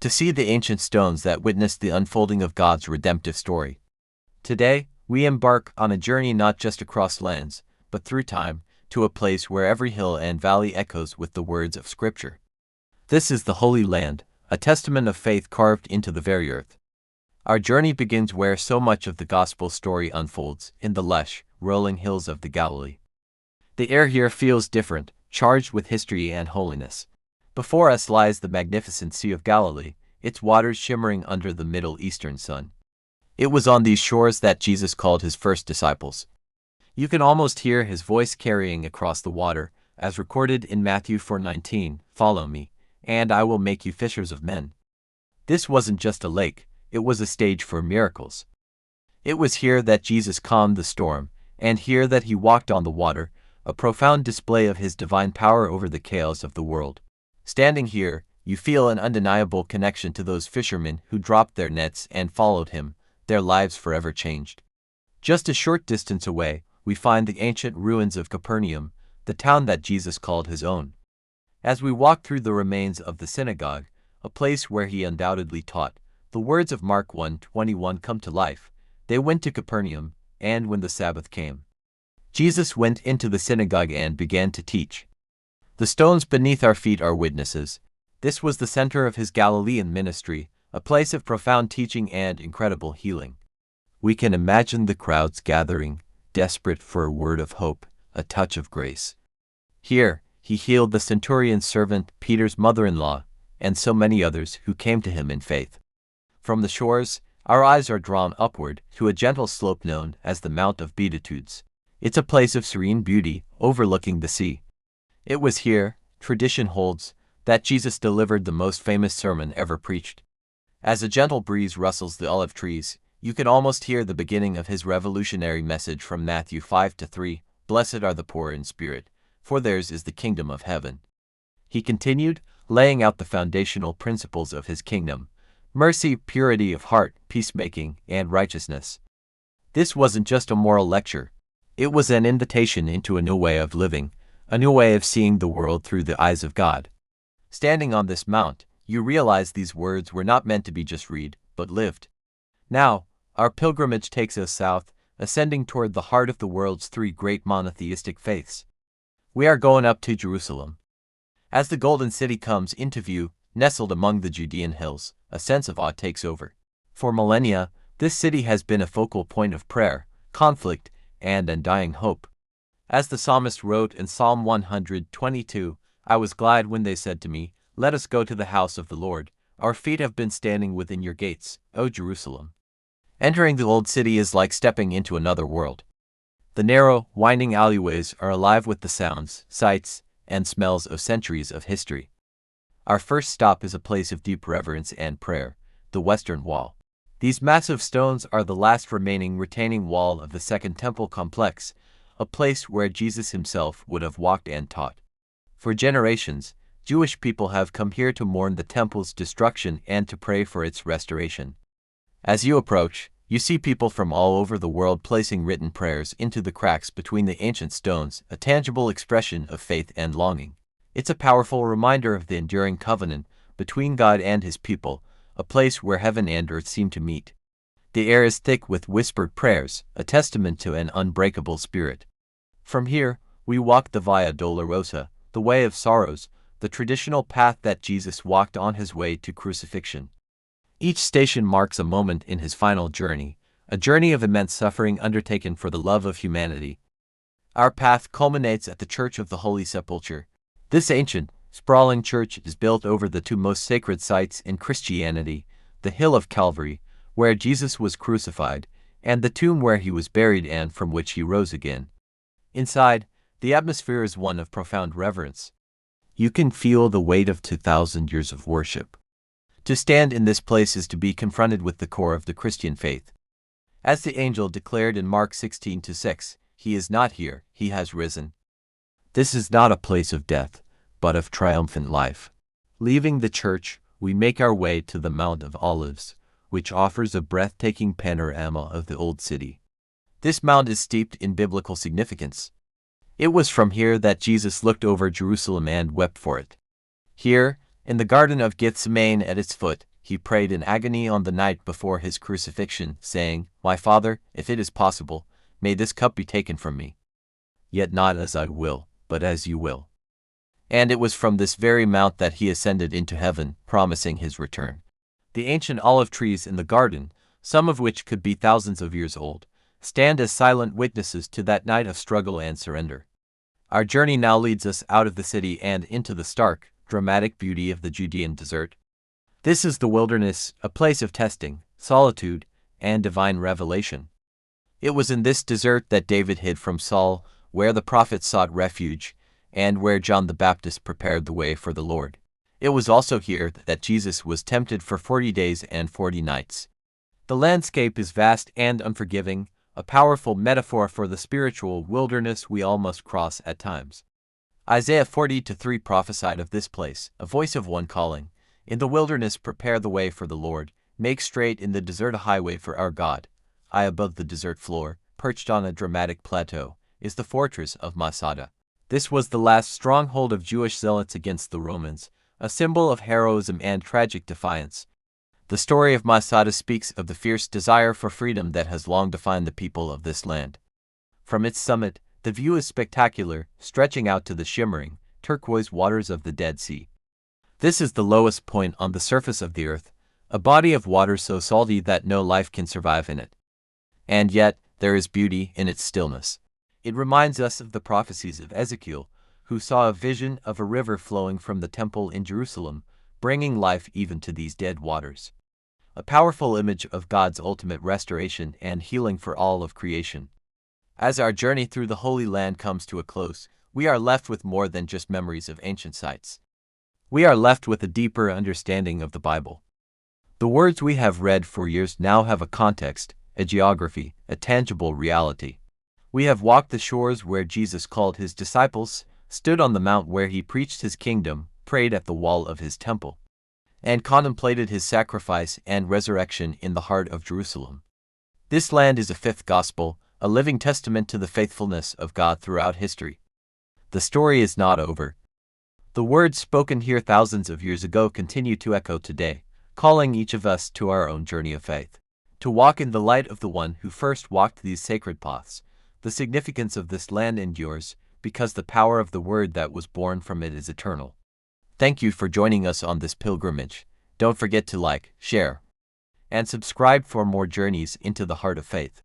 to see the ancient stones that witnessed the unfolding of God's redemptive story. Today, we embark on a journey not just across lands, but through time, to a place where every hill and valley echoes with the words of Scripture. This is the Holy Land, a testament of faith carved into the very earth. Our journey begins where so much of the gospel story unfolds, in the lush, rolling hills of the Galilee. The air here feels different, charged with history and holiness. Before us lies the magnificent Sea of Galilee, its waters shimmering under the Middle Eastern sun. It was on these shores that Jesus called his first disciples. You can almost hear his voice carrying across the water, as recorded in Matthew 4:19, "Follow me, and I will make you fishers of men." This wasn't just a lake, it was a stage for miracles. It was here that Jesus calmed the storm, and here that he walked on the water, a profound display of his divine power over the chaos of the world. Standing here, you feel an undeniable connection to those fishermen who dropped their nets and followed him, their lives forever changed. Just a short distance away, we find the ancient ruins of Capernaum, the town that Jesus called his own. As we walk through the remains of the synagogue, a place where he undoubtedly taught, the words of Mark 1:21 come to life. They went to Capernaum, and when the Sabbath came, Jesus went into the synagogue and began to teach. The stones beneath our feet are witnesses. This was the center of his Galilean ministry, a place of profound teaching and incredible healing. We can imagine the crowds gathering, desperate for a word of hope, a touch of grace. Here, he healed the centurion's servant, Peter's mother-in-law, and so many others who came to him in faith. From the shores, our eyes are drawn upward to a gentle slope known as the Mount of Beatitudes. It's a place of serene beauty, overlooking the sea. It was here, tradition holds, that Jesus delivered the most famous sermon ever preached. As a gentle breeze rustles the olive trees, you can almost hear the beginning of his revolutionary message from Matthew 5:3, "Blessed are the poor in spirit, for theirs is the kingdom of heaven." He continued, laying out the foundational principles of his kingdom: mercy, purity of heart, peacemaking, and righteousness. This wasn't just a moral lecture. It was an invitation into a new way of living, a new way of seeing the world through the eyes of God. Standing on this mount, you realize these words were not meant to be just read, but lived. Now, our pilgrimage takes us south, ascending toward the heart of the world's three great monotheistic faiths. We are going up to Jerusalem. As the Golden City comes into view, nestled among the Judean hills, a sense of awe takes over. For millennia, this city has been a focal point of prayer, conflict, and undying hope. As the psalmist wrote in Psalm 122, "I was glad when they said to me, 'Let us go to the house of the Lord.' Our feet have been standing within your gates, O Jerusalem." Entering the old city is like stepping into another world. The narrow, winding alleyways are alive with the sounds, sights, and smells of centuries of history. Our first stop is a place of deep reverence and prayer, the Western Wall. These massive stones are the last remaining retaining wall of the Second Temple complex, a place where Jesus himself would have walked and taught. For generations, Jewish people have come here to mourn the temple's destruction and to pray for its restoration. As you approach, you see people from all over the world placing written prayers into the cracks between the ancient stones, a tangible expression of faith and longing. It's a powerful reminder of the enduring covenant between God and his people, a place where heaven and earth seem to meet. The air is thick with whispered prayers, a testament to an unbreakable spirit. From here, we walk the Via Dolorosa, the way of sorrows, the traditional path that Jesus walked on his way to crucifixion. Each station marks a moment in his final journey, a journey of immense suffering undertaken for the love of humanity. Our path culminates at the Church of the Holy Sepulchre. This ancient, sprawling church is built over the two most sacred sites in Christianity, the Hill of Calvary, where Jesus was crucified, and the tomb where he was buried and from which he rose again. Inside, the atmosphere is one of profound reverence. You can feel the weight of 2,000 years of worship. To stand in this place is to be confronted with the core of the Christian faith. As the angel declared in Mark 16:6, "He is not here, he has risen." This is not a place of death, but of triumphant life. Leaving the church, we make our way to the Mount of Olives, which offers a breathtaking panorama of the Old City. This mount is steeped in biblical significance. It was from here that Jesus looked over Jerusalem and wept for it. Here, in the Garden of Gethsemane at its foot, he prayed in agony on the night before his crucifixion, saying, "My Father, if it is possible, may this cup be taken from me. Yet not as I will, but as you will." And it was from this very mount that he ascended into heaven, promising his return. The ancient olive trees in the garden, some of which could be thousands of years old, stand as silent witnesses to that night of struggle and surrender. Our journey now leads us out of the city and into the stark, dramatic beauty of the Judean desert. This is the wilderness, a place of testing, solitude, and divine revelation. It was in this desert that David hid from Saul, where the prophets sought refuge, and where John the Baptist prepared the way for the Lord. It was also here that Jesus was tempted for 40 days and 40 nights. The landscape is vast and unforgiving, a powerful metaphor for the spiritual wilderness we all must cross at times. Isaiah 40:3 prophesied of this place, a voice of one calling, "In the wilderness prepare the way for the Lord, make straight in the desert a highway for our God." High above the desert floor, perched on a dramatic plateau, is the fortress of Masada. This was the last stronghold of Jewish zealots against the Romans, a symbol of heroism and tragic defiance. The story of Masada speaks of the fierce desire for freedom that has long defined the people of this land. From its summit, the view is spectacular, stretching out to the shimmering, turquoise waters of the Dead Sea. This is the lowest point on the surface of the earth, a body of water so salty that no life can survive in it. And yet, there is beauty in its stillness. It reminds us of the prophecies of Ezekiel, who saw a vision of a river flowing from the temple in Jerusalem, bringing life even to these dead waters. A powerful image of God's ultimate restoration and healing for all of creation. As our journey through the Holy Land comes to a close, we are left with more than just memories of ancient sites. We are left with a deeper understanding of the Bible. The words we have read for years now have a context, a geography, a tangible reality. We have walked the shores where Jesus called his disciples, stood on the mount where he preached his kingdom, prayed at the wall of his temple, and contemplated his sacrifice and resurrection in the heart of Jerusalem. This land is a fifth gospel, a living testament to the faithfulness of God throughout history. The story is not over. The words spoken here thousands of years ago continue to echo today, calling each of us to our own journey of faith, to walk in the light of the one who first walked these sacred paths. The significance of this land endures, because the power of the word that was born from it is eternal. Thank you for joining us on this pilgrimage. Don't forget to like, share, and subscribe for more journeys into the heart of faith.